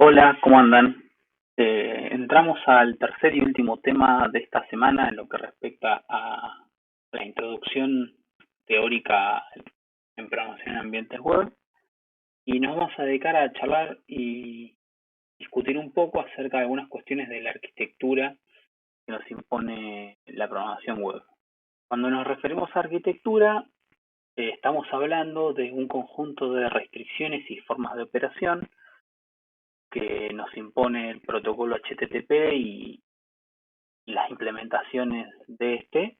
Hola, ¿cómo andan? Entramos al tercer y último tema de esta semana en lo que respecta a la introducción teórica en programación en ambientes web y nos vamos a dedicar a charlar y discutir un poco acerca de algunas cuestiones de la arquitectura que nos impone la programación web. Cuando nos referimos a arquitectura, estamos hablando de un conjunto de restricciones y formas de operación que nos impone el protocolo HTTP y las implementaciones de este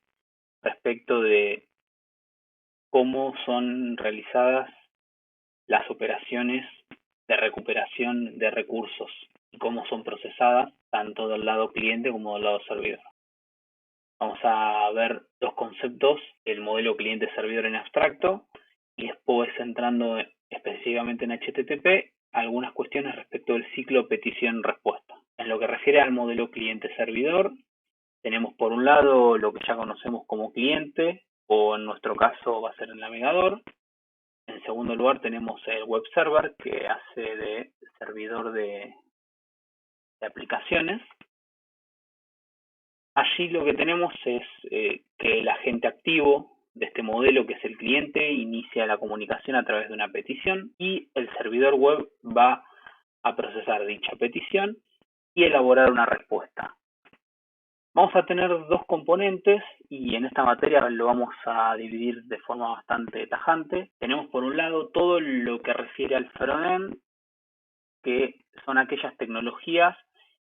respecto de cómo son realizadas las operaciones de recuperación de recursos y cómo son procesadas tanto del lado cliente como del lado servidor. Vamos a ver dos conceptos, el modelo cliente-servidor en abstracto y después entrando específicamente en HTTP, algunas cuestiones respecto del ciclo petición-respuesta. En lo que refiere al modelo cliente-servidor, tenemos por un lado lo que ya conocemos como cliente, o en nuestro caso va a ser el navegador. En segundo lugar tenemos el web server, que hace de servidor de aplicaciones. Allí lo que tenemos es que el agente activo de este modelo, que es el cliente, inicia la comunicación a través de una petición y el servidor web va a procesar dicha petición y elaborar una respuesta. Vamos a tener dos componentes y en esta materia lo vamos a dividir de forma bastante tajante. Tenemos por un lado todo lo que refiere al frontend, que son aquellas tecnologías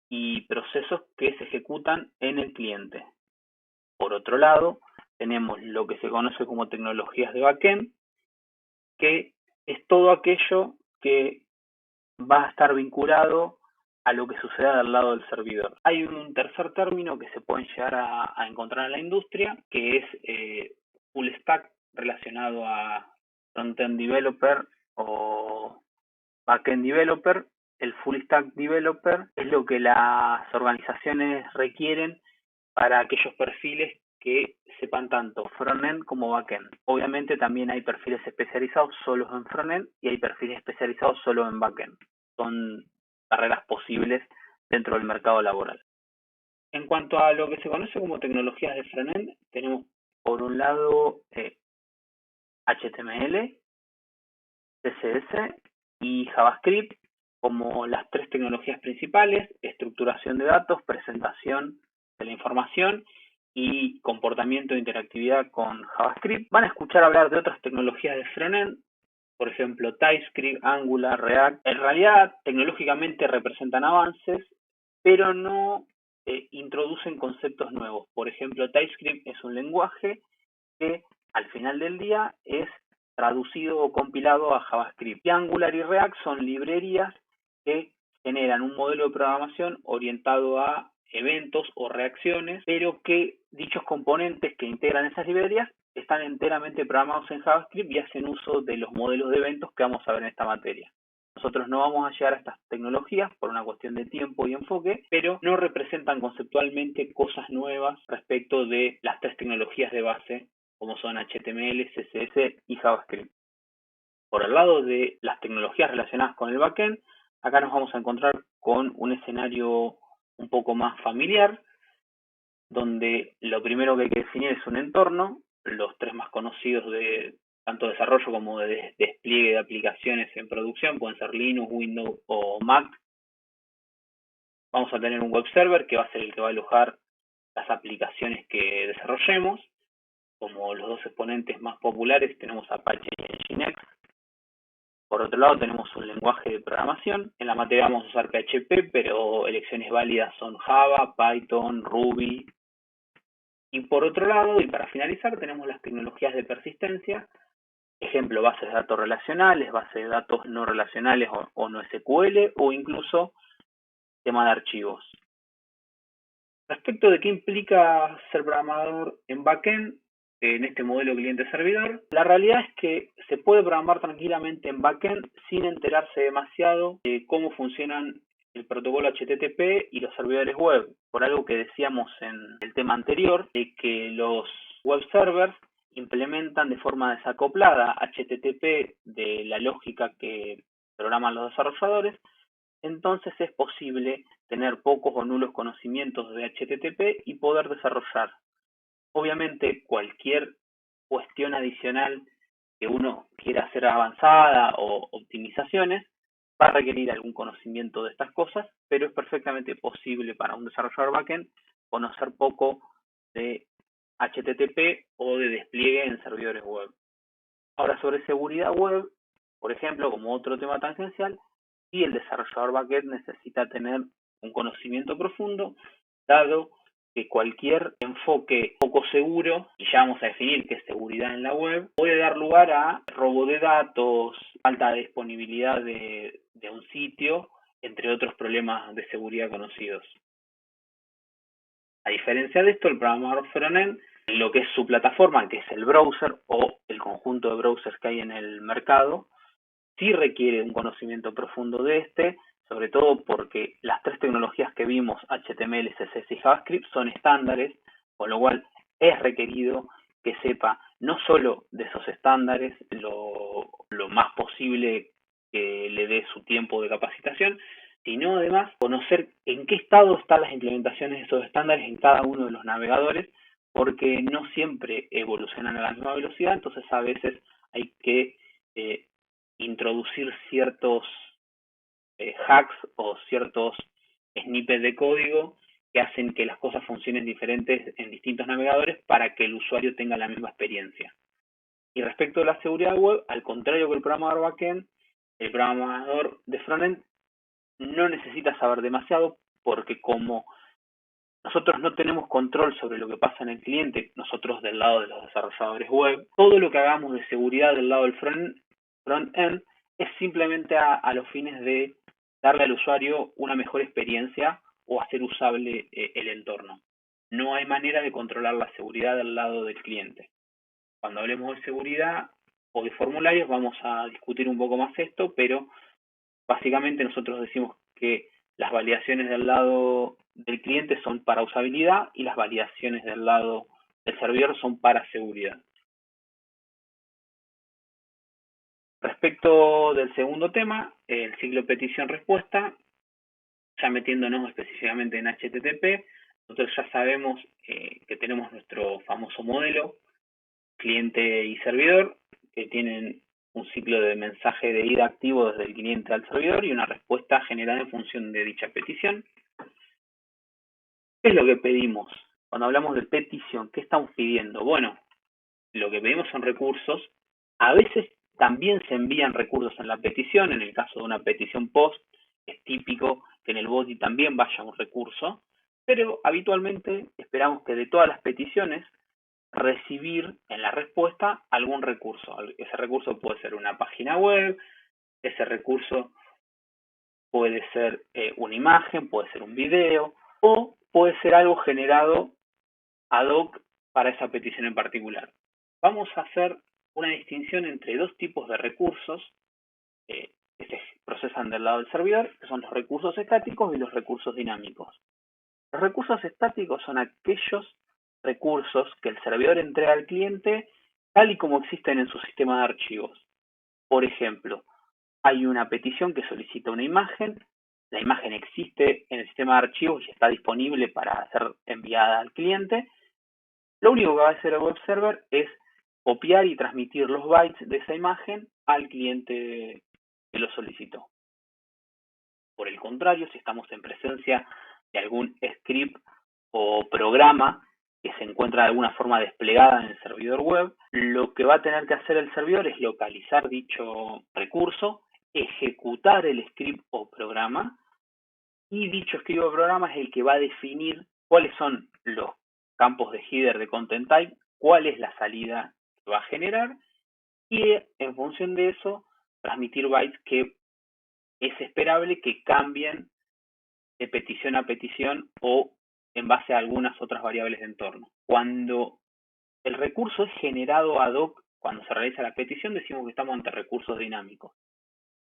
y procesos que se ejecutan en el cliente. Por otro lado, tenemos lo que se conoce como tecnologías de backend, que es todo aquello que va a estar vinculado a lo que suceda del lado del servidor. Hay un tercer término que se pueden llegar a encontrar en la industria, que es full stack relacionado a front-end developer o back-end developer. El full stack developer es lo que las organizaciones requieren para aquellos perfiles que sepan tanto frontend como backend. Obviamente también hay perfiles especializados solo en frontend y hay perfiles especializados solo en backend. Son carreras posibles dentro del mercado laboral. En cuanto a lo que se conoce como tecnologías de frontend, tenemos por un lado HTML, CSS y JavaScript como las tres tecnologías principales: estructuración de datos, presentación de la información y comportamiento de interactividad con JavaScript. Van a escuchar hablar de otras tecnologías de frontend, por ejemplo TypeScript, Angular, React. En realidad tecnológicamente representan avances, pero no introducen conceptos nuevos. Por ejemplo, TypeScript es un lenguaje que al final del día es traducido o compilado a JavaScript. Y Angular y React son librerías que generan un modelo de programación orientado a eventos o reacciones, pero que dichos componentes que integran esas librerías están enteramente programados en JavaScript y hacen uso de los modelos de eventos que vamos a ver en esta materia. Nosotros no vamos a llegar a estas tecnologías por una cuestión de tiempo y enfoque, pero no representan conceptualmente cosas nuevas respecto de las tres tecnologías de base, como son HTML, CSS y JavaScript. Por el lado de las tecnologías relacionadas con el backend, acá nos vamos a encontrar con un escenario un poco más familiar, donde lo primero que hay que definir es un entorno. Los tres más conocidos de tanto desarrollo como de despliegue de aplicaciones en producción pueden ser Linux, Windows o Mac. Vamos a tener un web server que va a ser el que va a alojar las aplicaciones que desarrollemos. Como los dos exponentes más populares tenemos Apache y Nginx. Por otro lado tenemos un lenguaje de programación. En la materia vamos a usar PHP, pero elecciones válidas son Java, Python, Ruby. Y por otro lado, y para finalizar, tenemos las tecnologías de persistencia. Ejemplo, bases de datos relacionales, bases de datos no relacionales o no SQL, o incluso tema de archivos. Respecto de qué implica ser programador en backend, en este modelo cliente-servidor, la realidad es que se puede programar tranquilamente en backend sin enterarse demasiado de cómo funcionan el protocolo HTTP y los servidores web, por algo que decíamos en el tema anterior, de que los web servers implementan de forma desacoplada HTTP de la lógica que programan los desarrolladores. entonces es posible tener pocos o nulos conocimientos de HTTP y poder desarrollar. Obviamente, cualquier cuestión adicional que uno quiera hacer avanzada o optimizaciones va a requerir algún conocimiento de estas cosas, pero es perfectamente posible para un desarrollador backend conocer poco de HTTP o de despliegue en servidores web. Ahora, sobre seguridad web, por ejemplo, como otro tema tangencial, sí el desarrollador backend necesita tener un conocimiento profundo, dado que cualquier enfoque poco seguro, y ya vamos a definir qué es seguridad en la web, puede dar lugar a robo de datos, falta de disponibilidad de un sitio, entre otros problemas de seguridad conocidos. A diferencia de esto, el programador frontend, lo que es su plataforma, que es el browser o el conjunto de browsers que hay en el mercado, sí requiere un conocimiento profundo de este, sobre todo porque las tres tecnologías que vimos, HTML, CSS y JavaScript, son estándares, con lo cual es requerido que sepa no solo de esos estándares lo más posible que le dé su tiempo de capacitación, sino además conocer en qué estado están las implementaciones de esos estándares en cada uno de los navegadores, porque no siempre evolucionan a la misma velocidad, entonces a veces hay que introducir ciertos hacks o ciertos snippets de código que hacen que las cosas funcionen diferentes en distintos navegadores para que el usuario tenga la misma experiencia. Y respecto a la seguridad web, al contrario que el programador backend, el programador de frontend no necesita saber demasiado, porque como nosotros no tenemos control sobre lo que pasa en el cliente, nosotros del lado de los desarrolladores web, todo lo que hagamos de seguridad del lado del front-end es simplemente a los fines de darle al usuario una mejor experiencia o hacer usable el entorno. No hay manera de controlar la seguridad del lado del cliente. Cuando hablemos de seguridad o de formularios vamos a discutir un poco más esto, pero básicamente nosotros decimos que las validaciones del lado del cliente son para usabilidad y las validaciones del lado del servidor son para seguridad. Respecto del segundo tema, el ciclo petición-respuesta, ya metiéndonos específicamente en HTTP, nosotros ya sabemos que tenemos nuestro famoso modelo, cliente y servidor, que tienen un ciclo de mensaje de ida activo desde el cliente al servidor y una respuesta generada en función de dicha petición. ¿Qué es lo que pedimos? Cuando hablamos de petición, ¿qué estamos pidiendo? Bueno, lo que pedimos son recursos. A veces también se envían recursos en la petición. En el caso de una petición post, es típico que en el body también vaya un recurso. Pero habitualmente esperamos que de todas las peticiones recibir en la respuesta algún recurso. Ese recurso puede ser una página web, ese recurso puede ser una imagen, puede ser un video o puede ser algo generado ad hoc para esa petición en particular. Vamos a hacer una distinción entre dos tipos de recursos que se procesan del lado del servidor, que son los recursos estáticos y los recursos dinámicos. Los recursos estáticos son aquellos recursos que el servidor entrega al cliente tal y como existen en su sistema de archivos. Por ejemplo, hay una petición que solicita una imagen, la imagen existe en el sistema de archivos y está disponible para ser enviada al cliente. Lo único que va a hacer el web server es copiar y transmitir los bytes de esa imagen al cliente que lo solicitó. Por el contrario, si estamos en presencia de algún script o programa que se encuentra de alguna forma desplegada en el servidor web, lo que va a tener que hacer el servidor es localizar dicho recurso, ejecutar el script o programa, y dicho script o programa es el que va a definir cuáles son los campos de header de content type, cuál es la salida que va a generar, y en función de eso transmitir bytes que es esperable que cambien de petición a petición o en base a algunas otras variables de entorno. Cuando el recurso es generado ad hoc, cuando se realiza la petición, decimos que estamos ante recursos dinámicos.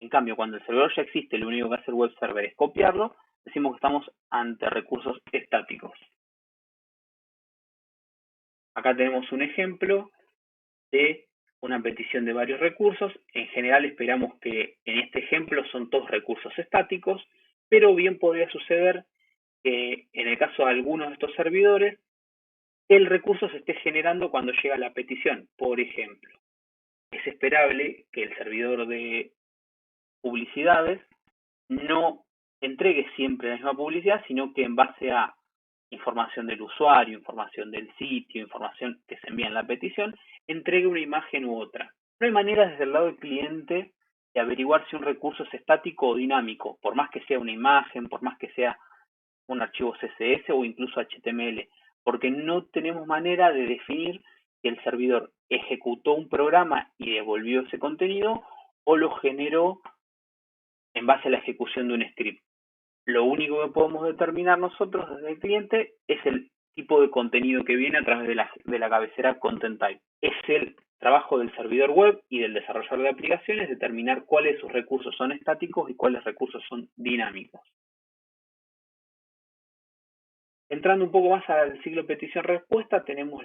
En cambio, cuando el servidor ya existe, lo único que hace el web server es copiarlo, decimos que estamos ante recursos estáticos. Acá tenemos un ejemplo de una petición de varios recursos. En general esperamos que en este ejemplo son todos recursos estáticos pero bien podría suceder que en el caso de algunos de estos servidores, el recurso se esté generando cuando llega la petición. Por ejemplo, es esperable que el servidor de publicidades no entregue siempre la misma publicidad, sino que en base a información del usuario, información del sitio, información que se envía en la petición, entregue una imagen u otra. No hay manera desde el lado del cliente de averiguar si un recurso es estático o dinámico, por más que sea una imagen, por más que sea un archivo CSS o incluso HTML, porque no tenemos manera de definir si el servidor ejecutó un programa y devolvió ese contenido o lo generó en base a la ejecución de un script. Lo único que podemos determinar nosotros desde el cliente es el tipo de contenido que viene a través de la cabecera Content Type. Es el trabajo del servidor web y del desarrollador de aplicaciones determinar cuáles de sus recursos son estáticos y cuáles recursos son dinámicos. Entrando un poco más al ciclo petición-respuesta, tenemos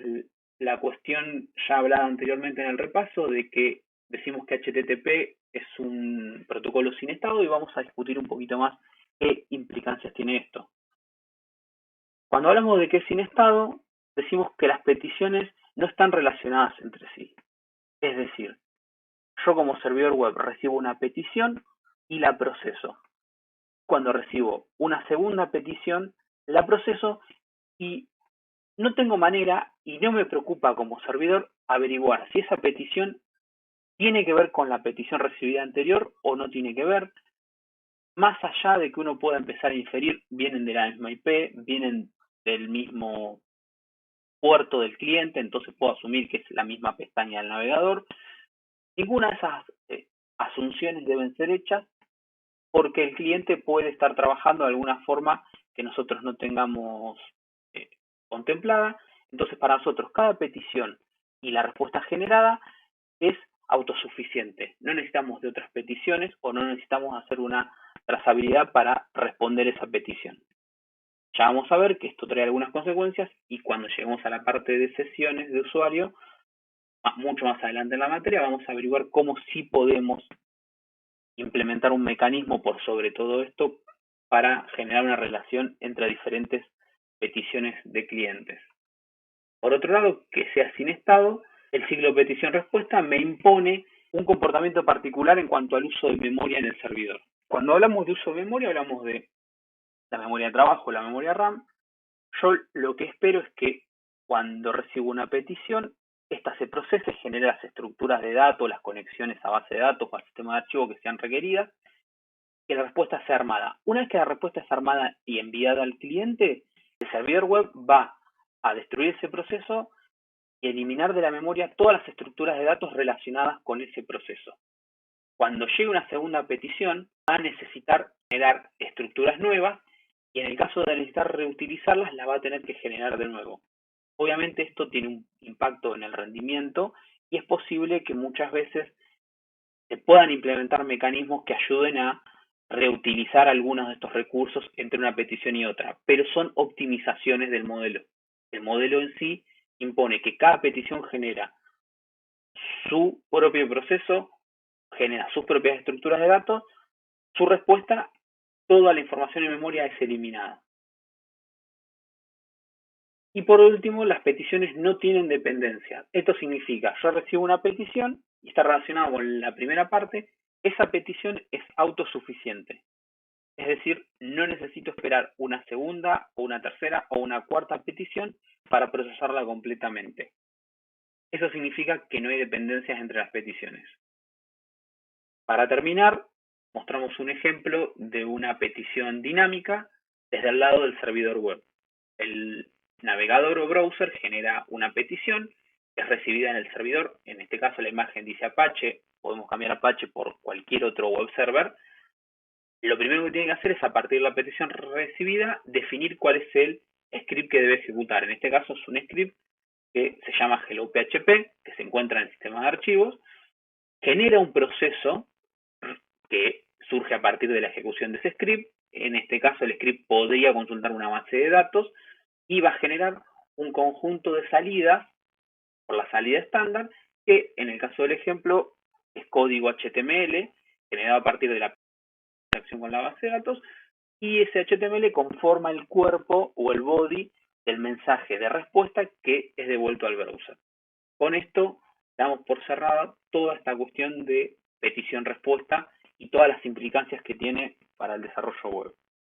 la cuestión ya hablada anteriormente en el repaso de que decimos que HTTP es un protocolo sin estado y vamos a discutir un poquito más qué implicancias tiene esto. Cuando hablamos de que es sin estado, decimos que las peticiones no están relacionadas entre sí. Es decir, yo como servidor web recibo una petición y la proceso. Cuando recibo una segunda petición, la proceso y no tengo manera y no me preocupa como servidor averiguar si esa petición tiene que ver con la petición recibida anterior o no tiene que ver, más allá de que uno pueda empezar a inferir, vienen de la misma IP, vienen del mismo puerto del cliente, entonces puedo asumir que es la misma pestaña del navegador. Ninguna de esas asunciones deben ser hechas porque el cliente puede estar trabajando de alguna forma que nosotros no tengamos contemplada. Entonces, para nosotros, cada petición y la respuesta generada es autosuficiente. No necesitamos de otras peticiones o no necesitamos hacer una trazabilidad para responder esa petición. Ya vamos a ver que esto trae algunas consecuencias y cuando lleguemos a la parte de sesiones de usuario, mucho más adelante en la materia, vamos a averiguar cómo sí podemos implementar un mecanismo por sobre todo esto para generar una relación entre diferentes peticiones de clientes. Por otro lado, que sea sin estado, el ciclo petición-respuesta me impone un comportamiento particular en cuanto al uso de memoria en el servidor. Cuando hablamos de uso de memoria, hablamos de la memoria de trabajo, la memoria RAM. Yo lo que espero es que cuando recibo una petición, esta se procese, genere las estructuras de datos, las conexiones a base de datos o al sistema de archivo que sean requeridas, que la respuesta sea armada. Una vez que la respuesta es armada y enviada al cliente, el servidor web va a destruir ese proceso y eliminar de la memoria todas las estructuras de datos relacionadas con ese proceso. Cuando llegue una segunda petición, va a necesitar generar estructuras nuevas y en el caso de necesitar reutilizarlas, las va a tener que generar de nuevo. Obviamente esto tiene un impacto en el rendimiento y es posible que muchas veces se puedan implementar mecanismos que ayuden a reutilizar algunos de estos recursos entre una petición y otra, pero son optimizaciones del modelo. El modelo en sí impone que cada petición genera su propio proceso, genera sus propias estructuras de datos, su respuesta, toda la información en memoria es eliminada. Y por último, las peticiones no tienen dependencia. Esto significa, yo recibo una petición y está relacionada con la primera parte, esa petición es autosuficiente. Es decir, no necesito esperar una segunda o una tercera o una cuarta petición para procesarla completamente. Eso significa que no hay dependencias entre las peticiones. Para terminar, mostramos un ejemplo de una petición dinámica desde el lado del servidor web. El navegador o browser genera una petición, es recibida en el servidor, en este caso la imagen dice Apache, podemos cambiar Apache por cualquier otro web server. Lo primero que tiene que hacer es, a partir de la petición recibida, definir cuál es el script que debe ejecutar. En este caso es un script que se llama Hello PHP, que se encuentra en el sistema de archivos, genera un proceso que surge a partir de la ejecución de ese script. En este caso el script podría consultar una base de datos y va a generar un conjunto de salidas por la salida estándar que en el caso del ejemplo es código HTML generado a partir de la interacción con la base de datos y ese HTML conforma el cuerpo o el body del mensaje de respuesta que es devuelto al browser. Con esto damos por cerrada toda esta cuestión de petición-respuesta y todas las implicancias que tiene para el desarrollo web.